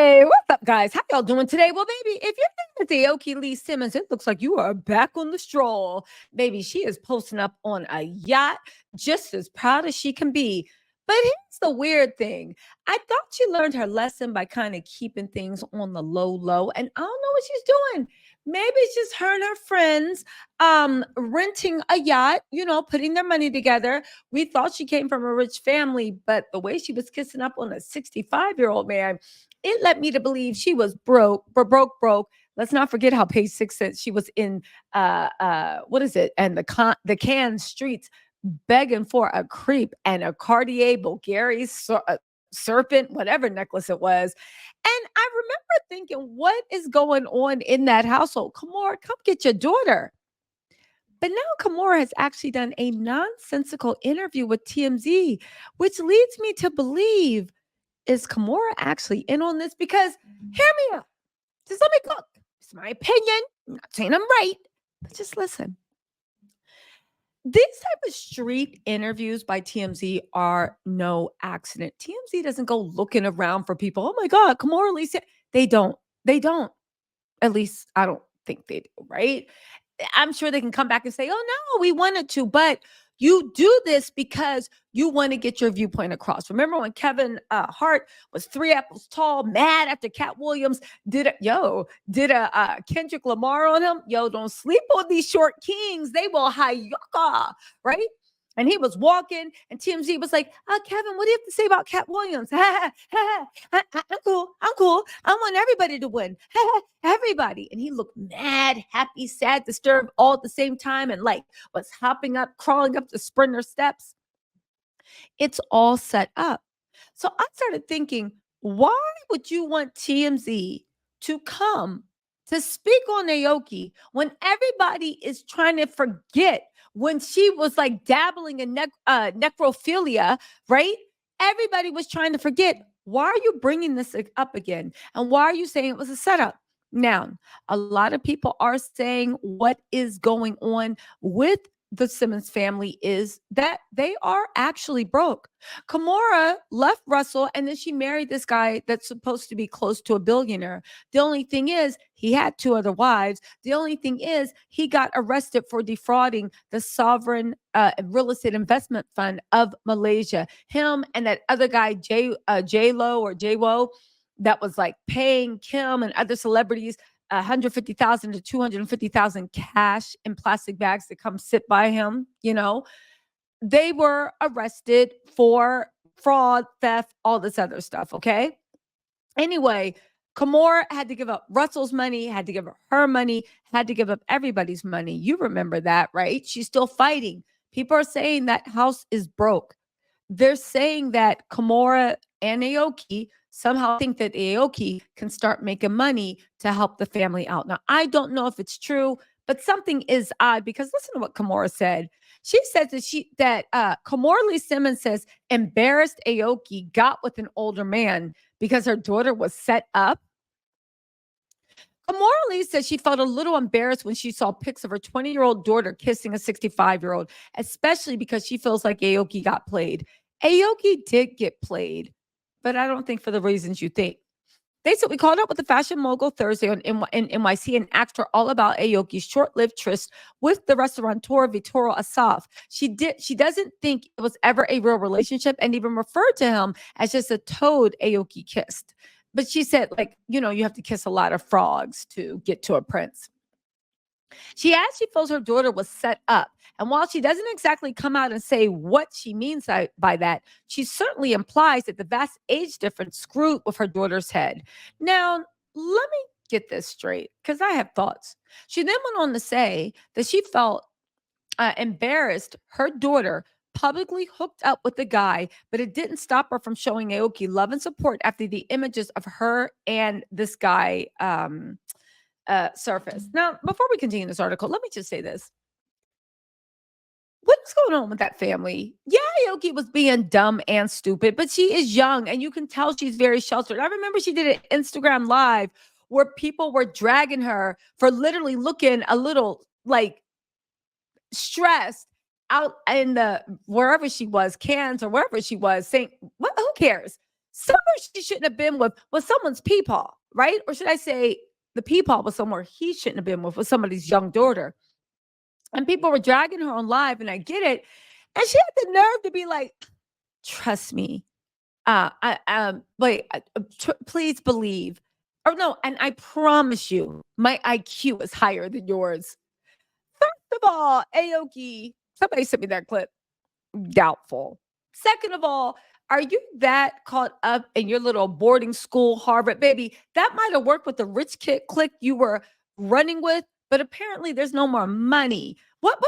Hey, what's up, guys? How y'all doing today? Well, baby, if you're thinking the Aoki Lee Simmons, it looks like you are back on the stroll. Baby, she is posting up on a yacht, just as proud as she can be. But here's the weird thing. I thought she learned her lesson by kind of keeping things on the low, low, and I don't know what she's doing. Maybe it's just her and her friends renting a yacht, putting their money together. We thought she came from a rich family, but the way she was kissing up on a 65-year-old man, it led me to believe she was broke, but broke. Let's not forget how page 6 said she was in what is it? And the can streets begging for a creep and a Cartier Bulgari serpent, whatever necklace it was. And I remember thinking, what is going on in that household? Kimora, come get your daughter. But now Kimora has actually done a nonsensical interview with TMZ, which leads me to believe, is Kimora actually in on this? Because hear me out. Just let me cook. It's my opinion. I'm not saying I'm right, but just listen. These type of street interviews by TMZ are no accident. TMZ doesn't go looking around for people. Oh my God, Kimora Lee said they don't. They don't. At least I don't think they do, right? I'm sure they can come back and say, oh no, we wanted to, but you do this because you want to get your viewpoint across. Remember when Kevin Hart was 3 apples tall, mad after Cat Williams did a Kendrick Lamar on him? Yo, don't sleep on these short kings. They will hayaka, right? And he was walking, and TMZ was like, Kevin, what do you have to say about Cat Williams? I'm cool. I'm cool. I want everybody to win. Everybody. And he looked mad, happy, sad, disturbed all at the same time, and like was crawling up the sprinter steps. It's all set up. So I started thinking, why would you want TMZ to come to speak on Aoki when everybody is trying to forget when she was like dabbling in necrophilia, right? Everybody was trying to forget. Why are you bringing this up again? And why are you saying it was a setup? Now, a lot of people are saying what is going on with the Simmons family is that they are actually broke. Kimora left Russell and then she married this guy that's supposed to be close to a billionaire. The only thing is, he had 2 other wives. The only thing is, he got arrested for defrauding the sovereign real estate investment fund of Malaysia. Him and that other guy, J-Lo or J-Wo, that was like paying Kim and other celebrities 150,000 to 250,000 cash in plastic bags to come sit by him. They were arrested for fraud, theft, all this other stuff. Okay. Anyway, Kimora had to give up Russell's money, had to give up her money, had to give up everybody's money. You remember that, right? She's still fighting. People are saying that house is broke. They're saying that Kimora and Aoki somehow think that Aoki can start making money to help the family out. Now, I don't know if it's true, but something is odd because listen to what Kimora said. She says that Kimora Lee Simmons says embarrassed Aoki got with an older man because her daughter was set up. Kimora Lee says she felt a little embarrassed when she saw pics of her 20-year-old daughter kissing a 65-year-old, especially because she feels like Aoki got played. Aoki did get played, but I don't think for the reasons you think. They said we called up with the fashion mogul Thursday on NYC and asked her all about Aoki's short-lived tryst with the restaurateur Vittorio Asaf. She doesn't think it was ever a real relationship and even referred to him as just a toad Aoki kissed. But she said, like, you have to kiss a lot of frogs to get to a prince. She adds she feels her daughter was set up. And while she doesn't exactly come out and say what she means by that, she certainly implies that the vast age difference screwed with her daughter's head. Now, let me get this straight because I have thoughts. She then went on to say that she felt embarrassed her daughter publicly hooked up with the guy, but it didn't stop her from showing Aoki love and support after the images of her and this guy surfaced. Now, before we continue this article, let me just say this. What's going on with that family? Yeah, Aoki was being dumb and stupid, but she is young and you can tell she's very sheltered. I remember she did an Instagram live where people were dragging her for literally looking a little like stressed out in the wherever she was, Cairns or wherever she was, saying, "What? Who cares? Somewhere she shouldn't have been with was someone's peepaw, right? Or should I say the peepaw was somewhere he shouldn't have been with was somebody's young daughter. And people were dragging her on live, and I get it. And she had the nerve to be like, trust me. Please believe. Or no, and I promise you, my IQ is higher than yours. First of all, Aoki, somebody sent me that clip. Doubtful. Second of all, are you that caught up in your little boarding school, Harvard, baby? That might have worked with the rich kid clique you were running with, but apparently there's no more money. What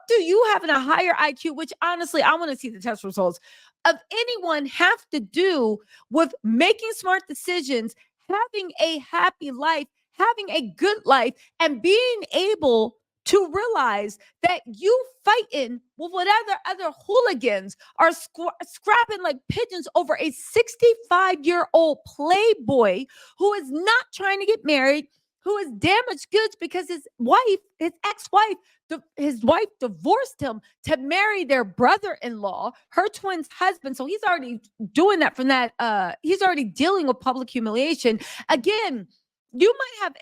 do you have in a higher IQ? Which honestly, I want to see the test results of anyone have to do with making smart decisions, having a happy life, having a good life, and being able to realize that you fighting with whatever other hooligans are scrapping like pigeons over a 65-year-old playboy who is not trying to get married, who is damaged goods because his ex-wife, his wife divorced him to marry their brother-in-law, her twin's husband. So he's already doing that from that. He's already dealing with public humiliation. Again, you might have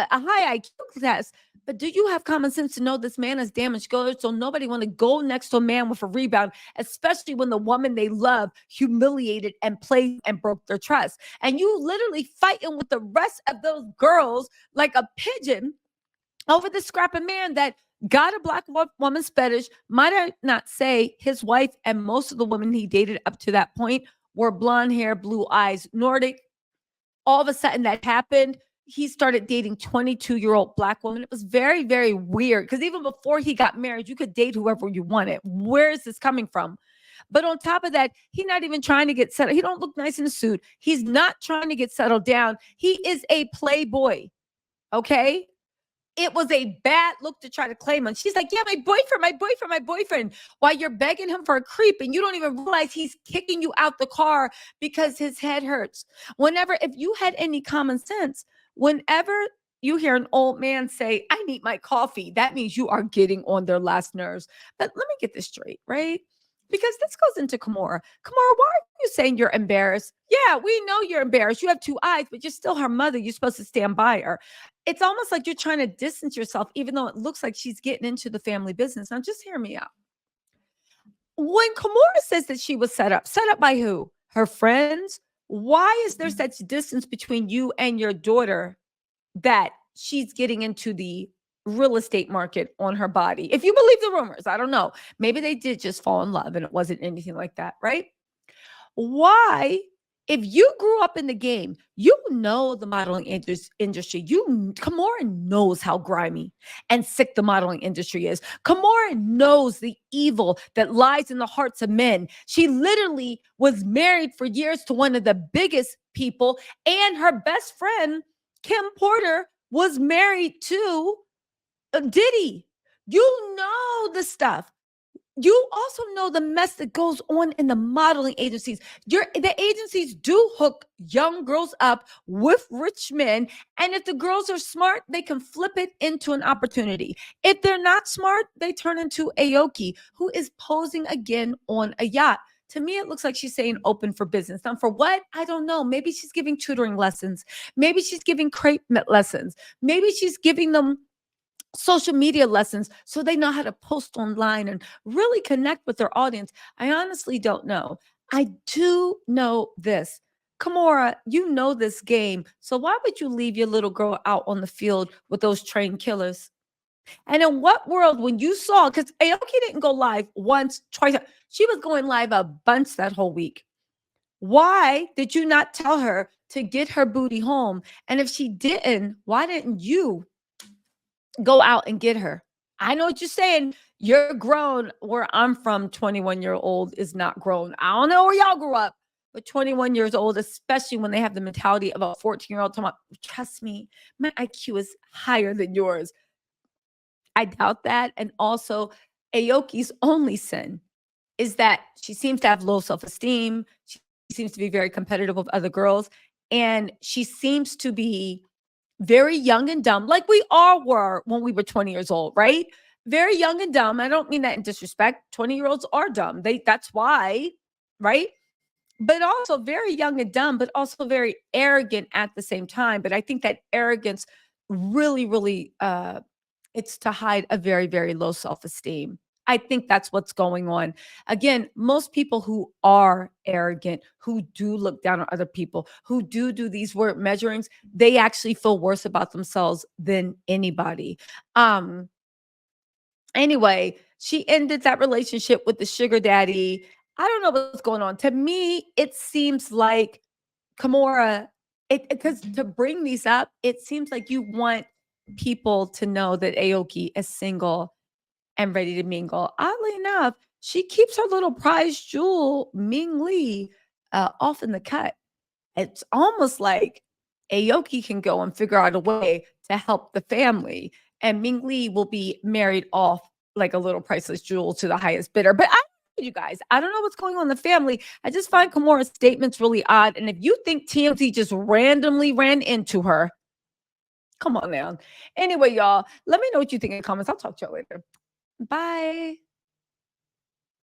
a high IQ test, but do you have common sense to know this man is damaged goods? So nobody want to go next to a man with a rebound, especially when the woman they love humiliated and played and broke their trust. And you literally fighting with the rest of those girls like a pigeon over the scrapping man that got a black woman's fetish. Might I not say his wife and most of the women he dated up to that point were blonde hair, blue eyes, Nordic. All of a sudden that happened. He started dating 22-year-old black women. It was very, very weird because even before he got married, you could date whoever you wanted. Where is this coming from? But on top of that, he's not even trying to get settled. He don't look nice in a suit. He's not trying to get settled down. He is a playboy. Okay? It was a bad look to try to claim him. She's like, yeah, my boyfriend, while you're begging him for a creep and you don't even realize he's kicking you out the car because his head hurts. If you had any common sense, whenever you hear an old man say, I need my coffee, that means you are getting on their last nerves. But let me get this straight, right? Because this goes into Kimora. Kimora, why are you saying you're embarrassed? Yeah, we know you're embarrassed. You have two eyes, but you're still her mother. You're supposed to stand by her. It's almost like you're trying to distance yourself, even though it looks like she's getting into the family business. Now, just hear me out. When Kimora says that she was set up by who? Her friends? Why is there such distance between you and your daughter that she's getting into the real estate market on her body? If you believe the rumors, I don't know. Maybe they did just fall in love and it wasn't anything like that, right? Why, if you grew up in the game, you know the modeling industry. Kimora knows how grimy and sick the modeling industry is. Kimora knows the evil that lies in the hearts of men. She literally was married for years to one of the biggest people, and her best friend, Kim Porter, was married to Diddy. You know the stuff. You also know the mess that goes on in the modeling agencies. The agencies do hook young girls up with rich men. And if the girls are smart, they can flip it into an opportunity. If they're not smart, they turn into Aoki, who is posing again on a yacht. To me, it looks like she's saying open for business. Now, for what? I don't know. Maybe she's giving tutoring lessons. Maybe she's giving crepe lessons. Maybe she's giving them social media lessons so they know how to post online and really connect with their audience. I honestly don't know. I do know this. Kimora, you know this game. So why would you leave your little girl out on the field with those trained killers? And in what world, when you saw, because Aoki didn't go live once, twice, she was going live a bunch that whole week. Why did you not tell her to get her booty home? And if she didn't, why didn't you go out and get her? I know what you're saying. You're grown. Where I'm from, 21-year-old is not grown. I don't know where y'all grew up, but 21 years old, especially when they have the mentality of a 14-year-old, trust me, my IQ is higher than yours. I doubt that. And also, Aoki's only sin is that she seems to have low self-esteem. She seems to be very competitive with other girls. And she seems to be very young and dumb, like we all were when we were 20 years old, right? Very young and dumb. I don't mean that in disrespect. 20-year-olds are dumb. That's why, right? but also very young and dumb, but also very arrogant at the same time. But I think that arrogance really, it's to hide a very, very low self-esteem. I think that's what's going on. Again, most people who are arrogant, who do look down on other people, who do these word measurings, they actually feel worse about themselves than anybody. Um, Anyway, she ended that relationship with the sugar daddy. I don't know what's going on. To me, it seems like Kimora, it because to bring these up, it seems like you want people to know that Aoki is single and ready to mingle. Oddly enough, she keeps her little prize jewel, Ming Lee, off in the cut. It's almost like Aoki can go and figure out a way to help the family, and Ming Lee will be married off like a little priceless jewel to the highest bidder. But you guys, I don't know what's going on in the family. I just find Kimora's statements really odd. And if you think TMZ just randomly ran into her, come on now. Anyway, y'all, let me know what you think in the comments. I'll talk to you later. Bye.